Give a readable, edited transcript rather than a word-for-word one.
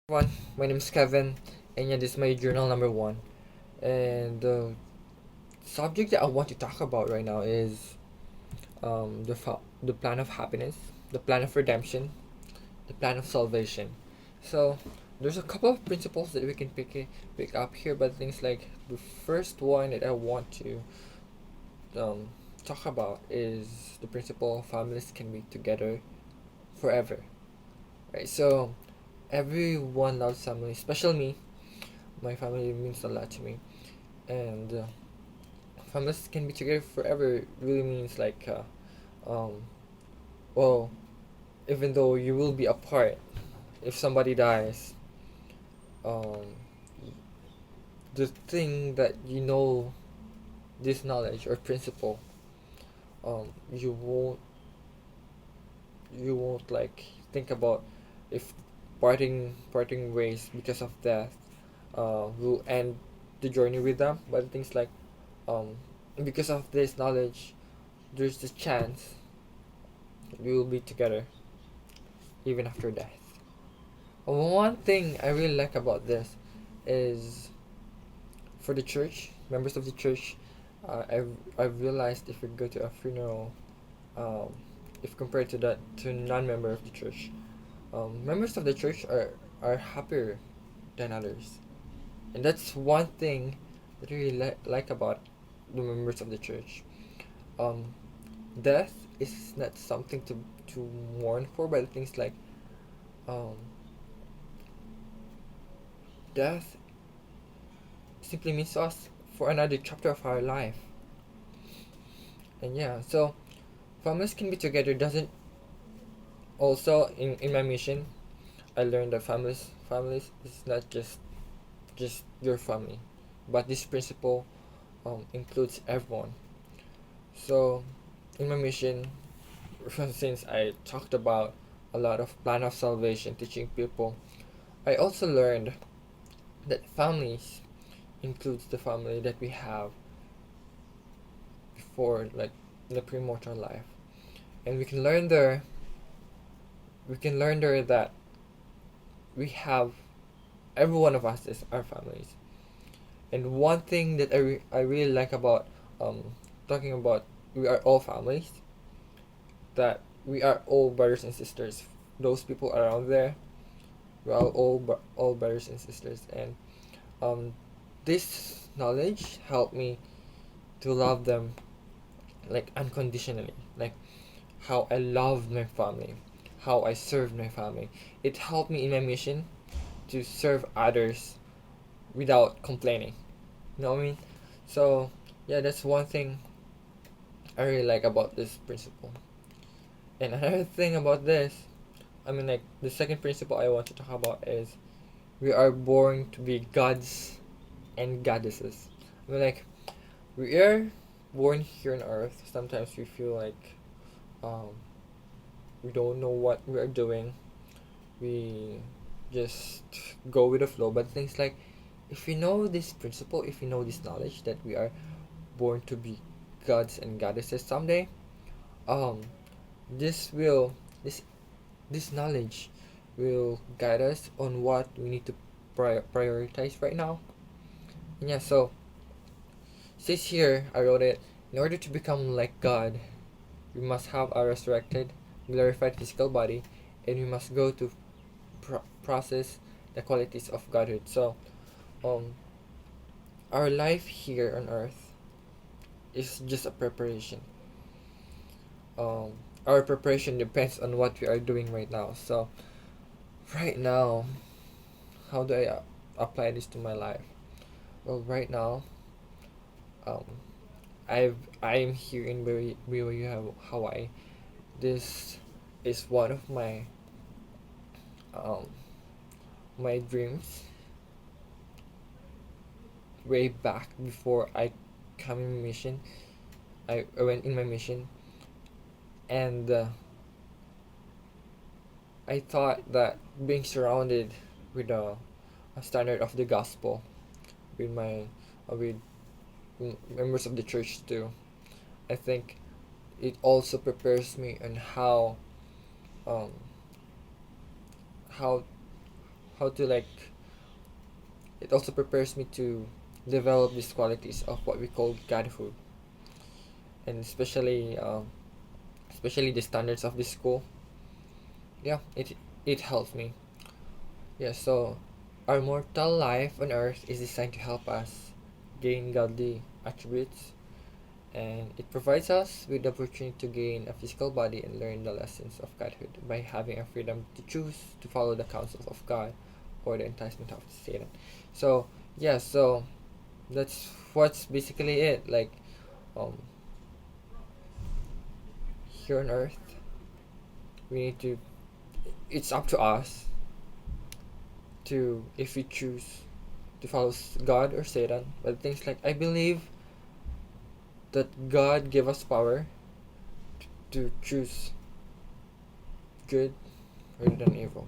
Everyone, my name is Kevin, and yeah, this is my journal number one. And the subject that I want to talk about right now is the plan of happiness, the plan of redemption, the plan of salvation. So there's a couple of principles that we can pick up here, but things like the first one that I want to um, talk about is the principle families can be together forever. Right. So everyone loves family, especially me. My family means a lot to me, and families can be together forever really means like well, even though you will be apart, if somebody dies, um the thing that this knowledge or principle, um you won't you won't like think about if parting ways because of death will end the journey with them, but things like um because of this knowledge, there's the chance we will be together even after death. One thing I really like about this is for the church, members of the church. I've realized if we go to a funeral, um, if compared to that to non-member of the church, members of the church are happier than others, and that's one thing that I really like about the members of the church. Um, Death is not something to mourn for, but things like um, death simply means to us for another chapter of our life. And yeah, so families can be together doesn't also in my mission I learned that families is not just your family, but this principle includes everyone. So in my mission, since I talked about a lot of plan of salvation teaching people, I also learned that families includes the family that we have before, like in the premortal life. And we can learn there that we have every one of us is our families. And one thing that I really like about talking about we are all families, that we are all brothers and sisters. Those people around there, we are all brothers and sisters. And um, this knowledge helped me to love them like unconditionally, like how I loved my family, how I served my family. It helped me in my mission to serve others without complaining. You know what I mean? So yeah, that's one thing I really like about this principle. And another thing about this, I mean, like the second principle I want to talk about is we are born to be gods and goddesses. I mean, like we are born here on Earth. Sometimes we feel like um, we don't know what we are doing. We just go with the flow. But things like if you know this principle, if you know this knowledge that we are born to be gods and goddesses someday, um, this will this this knowledge will guide us on what we need to prioritize right now. And yeah, so says here, I wrote it, in order to become like God, we must have a resurrected, glorified physical body, and we must go to process the qualities of Godhood. So, um, our life here on earth is just a preparation. Um, our preparation depends on what we are doing right now. So, right now, how do I apply this to my life? Well, right now, um, I'm here in Hawaii. This is one of um my dreams way back before I come in mission. I went in my mission, and I thought that being surrounded with a standard of the gospel with my with members of the church too. I think it also prepares me on um how how to like it also prepares me to develop these qualities of what we call godhood, and especially the standards of this school. Yeah, it helps me. Yeah, so our mortal life on earth is designed to help us gain godly attributes, and it provides us with the opportunity to gain a physical body and learn the lessons of godhood by having a freedom to choose to follow the counsels of God or the enticement of Satan. So yeah, so that's what's basically it. Like um, here on earth, we need to. It's up to us to if we choose to follow God or Satan. But things like I believe that God gave us power to choose good rather than evil.